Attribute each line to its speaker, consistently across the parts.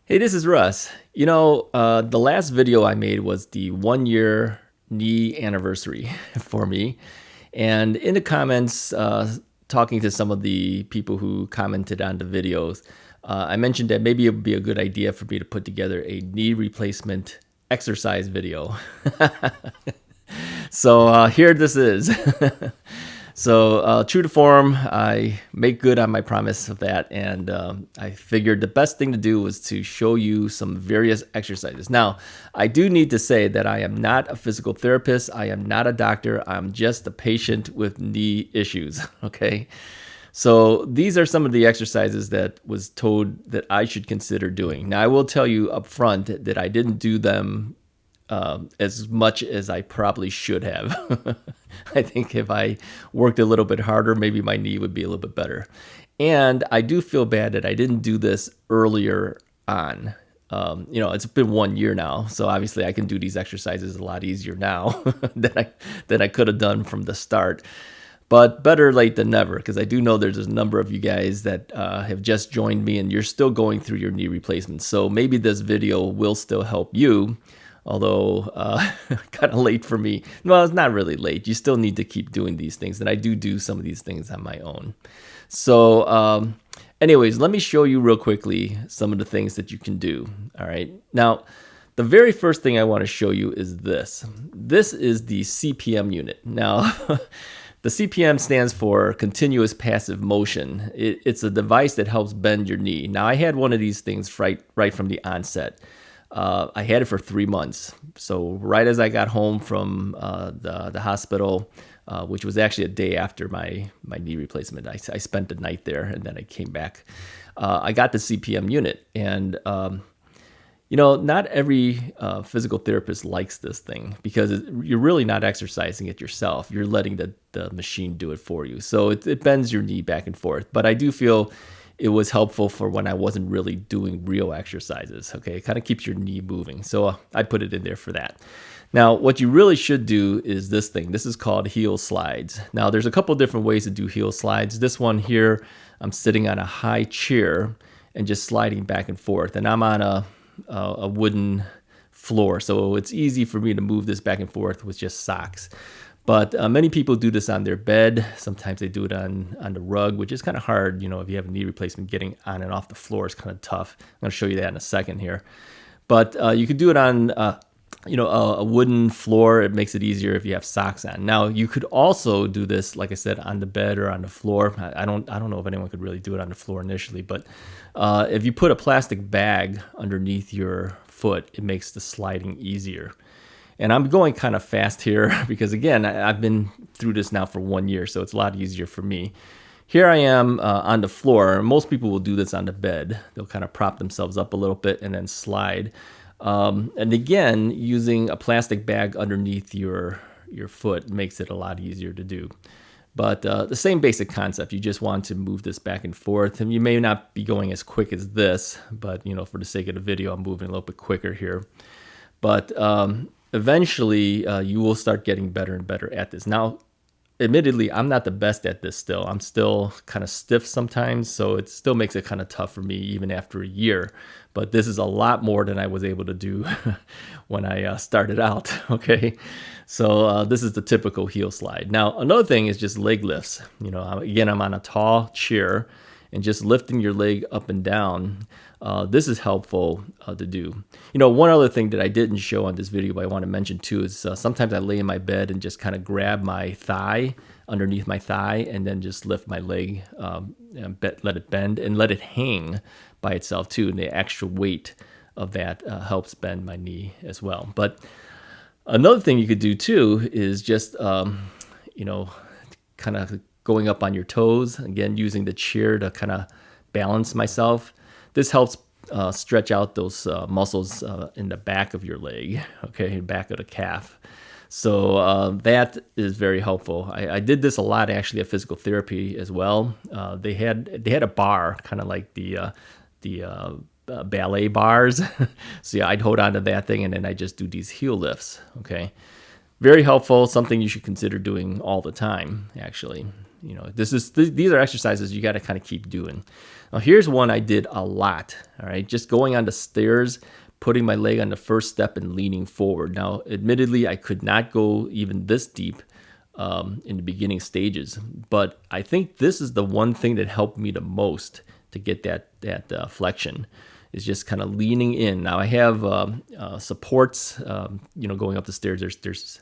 Speaker 1: Hey, this is Russ. The last video I made was the 1 year knee anniversary for me. And in the comments, talking to some of the people who commented on the videos, I mentioned that maybe it would be a good idea for me to put together a knee replacement exercise video. So here this is. So true to form, I make good on my promise of that, and I figured the best thing to do was to show you some various exercises. Now, I do need to say that I am not a physical therapist. I am not a doctor. I'm just a patient with knee issues. Okay, so these are some of the exercises that was told that I should consider doing. Now, I will tell you up front that I didn't do them as much as I probably should have. I think if I worked a little bit harder, maybe my knee would be a little bit better. And I do feel bad that I didn't do this earlier on. It's been 1 year now, so obviously I can do these exercises a lot easier now than I could have done from the start. But better late than never, because I do know there's a number of you guys that have just joined me and you're still going through your knee replacements. So maybe this video will still help you. Although kind of late for me. Well, it's not really late. You still need to keep doing these things. And I do some of these things on my own. So anyways, let me show you real quickly some of the things that you can do. All right. Now, the very first thing I want to show you is this. This is the CPM unit. Now, the CPM stands for continuous passive motion. It's a device that helps bend your knee. Now, I had one of these things right from the onset. I had it for 3 months. So right as I got home from the hospital, which was actually a day after my knee replacement, I spent the night there and then I came back. I got the CPM unit, and not every physical therapist likes this thing because you're really not exercising it yourself. You're letting the machine do it for you. So it bends your knee back and forth. But I do feel it was helpful for when I wasn't really doing real exercises. Okay, it kind of keeps your knee moving. So I put it in there for that. Now, what you really should do is this thing. This is called heel slides. Now, there's a couple different ways to do heel slides. This one here, I'm sitting on a high chair and just sliding back and forth. And I'm on a wooden floor, so it's easy for me to move this back and forth with just socks. But many people do this on their bed. Sometimes they do it on the rug, which is kind of hard. If you have a knee replacement, getting on and off the floor is kind of tough. I'm going to show you that in a second here. But you could do it on, a wooden floor. It makes it easier if you have socks on. Now, you could also do this, like I said, on the bed or on the floor. I don't know if anyone could really do it on the floor initially, but if you put a plastic bag underneath your foot, it makes the sliding easier. And I'm going kind of fast here because, again, I've been through this now for 1 year, so it's a lot easier for me. Here I am on the floor. Most people will do this on the bed. They'll kind of prop themselves up a little bit and then slide. And again, using a plastic bag underneath your foot makes it a lot easier to do. But the same basic concept. You just want to move this back and forth. And you may not be going as quick as this, but, for the sake of the video, I'm moving a little bit quicker here. But eventually, you will start getting better and better at this. Now, admittedly, I'm not the best at this still. I'm still kind of stiff sometimes, so it still makes it kind of tough for me even after a year. But this is a lot more than I was able to do when I started out, okay? So this is the typical heel slide. Now, another thing is just leg lifts. Again, I'm on a tall chair, and just lifting your leg up and down. This is helpful to do. One other thing that I didn't show on this video, but I want to mention too, is sometimes I lay in my bed and just kind of grab my thigh underneath my thigh and then just lift my leg, and let it bend and let it hang by itself too. And the extra weight of that helps bend my knee as well. But another thing you could do too is just, kind of going up on your toes, again, using the chair to kind of balance myself. This helps stretch out those muscles in the back of your leg, okay, back of the calf. So that is very helpful. I did this a lot actually at physical therapy as well. They had a bar, kind of like the ballet bars. So yeah, I'd hold on to that thing and then I just do these heel lifts, okay. Very helpful, something you should consider doing all the time, actually. These are exercises you got to kind of keep doing. Now, here's one I did a lot. All right, just going on the stairs, putting my leg on the first step and leaning forward. Now, admittedly, I could not go even this deep in the beginning stages, but I think this is the one thing that helped me the most to get that flexion. Is just kind of leaning in. Now I have supports, going up the stairs. There's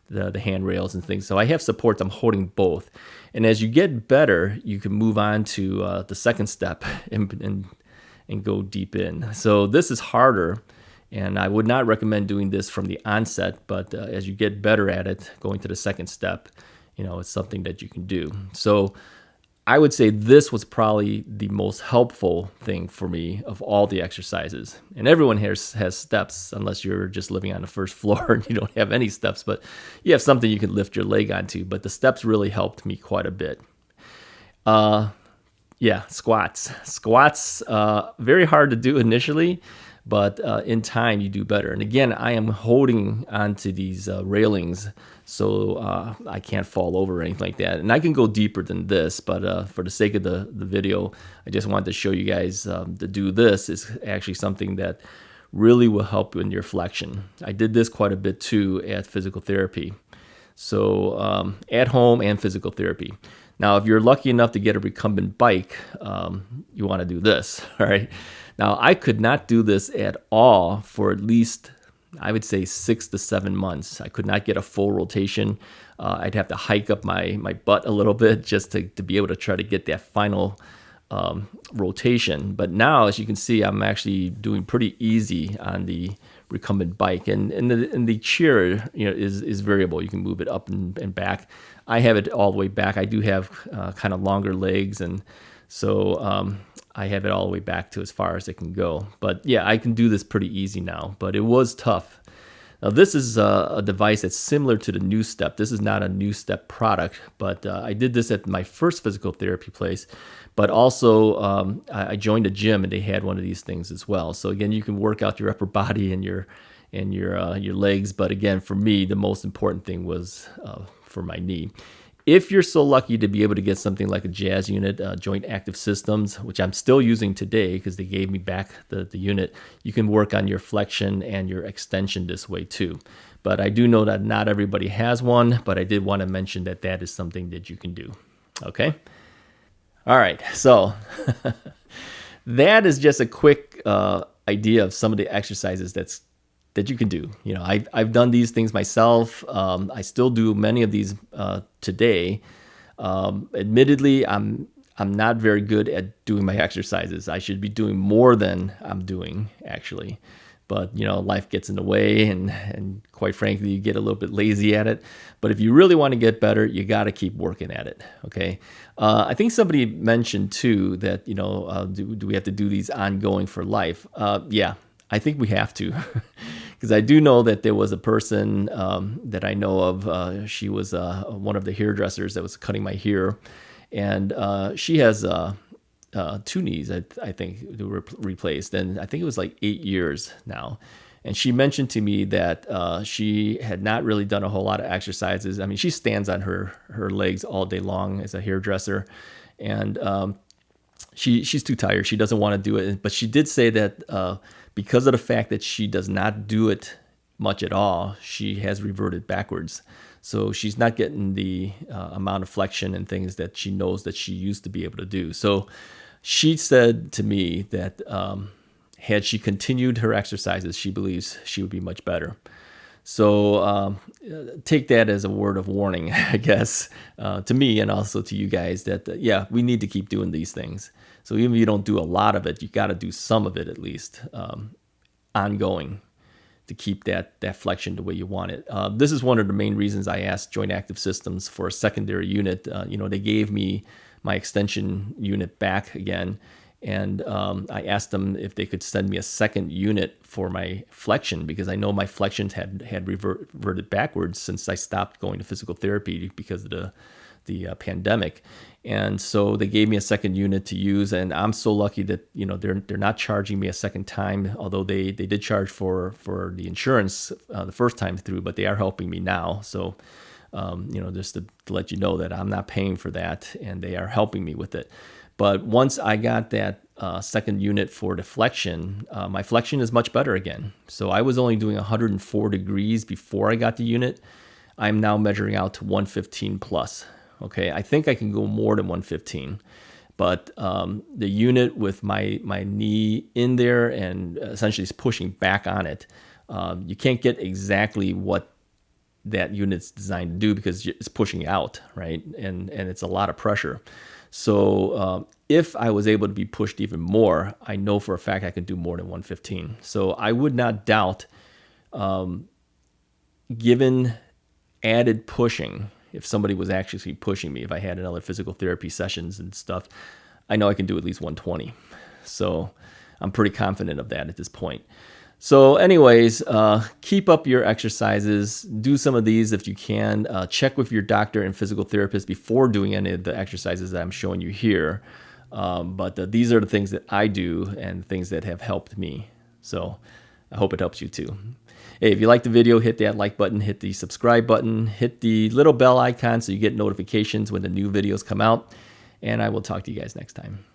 Speaker 1: the handrails and things. So I have supports. I'm holding both. And as you get better, you can move on to the second step and go deep in. So this is harder, and I would not recommend doing this from the onset. But as you get better at it, going to the second step, it's something that you can do. So I would say this was probably the most helpful thing for me of all the exercises. And everyone here has steps, unless you're just living on the first floor and you don't have any steps, but you have something you can lift your leg onto. But the steps really helped me quite a bit. Squats. Squats, very hard to do initially, but in time you do better. And again, I am holding onto these railings so I can't fall over or anything like that. And I can go deeper than this, but for the sake of the video, I just wanted to show you guys to do this is actually something that really will help in your flexion. I did this quite a bit too at physical therapy. So at home and physical therapy. Now, if you're lucky enough to get a recumbent bike, you want to do this, all right? Now, I could not do this at all for at least, I would say, 6 to 7 months. I could not get a full rotation. I'd have to hike up my butt a little bit just to be able to try to get that final rotation. But now, as you can see, I'm actually doing pretty easy on the recumbent bike. And the chair is variable. You can move it up and back. I have it all the way back. I do have kind of longer legs, and so I have it all the way back to as far as it can go. But yeah, I can do this pretty easy now, but it was tough. Now this is a device that's similar to the New Step. This is not a New Step product, but I did this at my first physical therapy place. But also I joined a gym and they had one of these things as well. So again, you can work out your upper body and your legs. But again, for me, the most important thing was for my knee. If you're so lucky to be able to get something like a Jazz unit, Joint Active Systems, which I'm still using today because they gave me back the unit, you can work on your flexion and your extension this way too. But I do know that not everybody has one, but I did want to mention that that is something that you can do. Okay? All right, so that is just a quick idea of some of the exercises that you can do. I've done these things myself. I still do many of these today. Admittedly, I'm not very good at doing my exercises. I should be doing more than I'm doing, actually. But life gets in the way, and quite frankly, you get a little bit lazy at it. But if you really want to get better, you got to keep working at it. Okay. I think somebody mentioned too that do we have to do these ongoing for life? Yeah. I think we have to, because I do know that there was a person that I know of. She was one of the hairdressers that was cutting my hair, and she has 2 knees, I think, to replaced, and I think it was like 8 years now. And she mentioned to me that she had not really done a whole lot of exercises. I mean, she stands on her legs all day long as a hairdresser, and she's too tired. She doesn't want to do it. But she did say that because of the fact that she does not do it much at all, she has reverted backwards. So she's not getting the amount of flexion and things that she knows that she used to be able to do. So she said to me that had she continued her exercises, she believes she would be much better. So take that as a word of warning, I guess, to me and also to you guys that, yeah, we need to keep doing these things. So even if you don't do a lot of it, you got to do some of it at least ongoing to keep that flexion the way you want it. This is one of the main reasons I asked Joint Active Systems for a secondary unit. They gave me my extension unit back again, and I asked them if they could send me a second unit for my flexion, because I know my flexions had reverted backwards since I stopped going to physical therapy because of the pandemic. And so they gave me a second unit to use, and I'm so lucky that they're not charging me a second time, although they did charge for the insurance the first time through, but they are helping me now. So just to let you know that I'm not paying for that and they are helping me with it. But once I got that second unit for deflection, my flexion is much better again. So I was only doing 104 degrees before I got the unit. I'm now measuring out to 115 plus. Okay, I think I can go more than 115. But the unit with my knee in there and essentially is pushing back on it, you can't get exactly what that unit's designed to do because it's pushing out, right? And it's a lot of pressure. So if I was able to be pushed even more, I know for a fact I can do more than 115. So I would not doubt, given added pushing, if somebody was actually pushing me, if I had another physical therapy sessions and stuff, I know I can do at least 120. So I'm pretty confident of that at this point. So anyways, keep up your exercises. Do some of these if you can. Check with your doctor and physical therapist before doing any of the exercises that I'm showing you here. But these are the things that I do and things that have helped me. So I hope it helps you too. Hey, if you like the video, hit that like button, hit the subscribe button, hit the little bell icon so you get notifications when the new videos come out. And I will talk to you guys next time.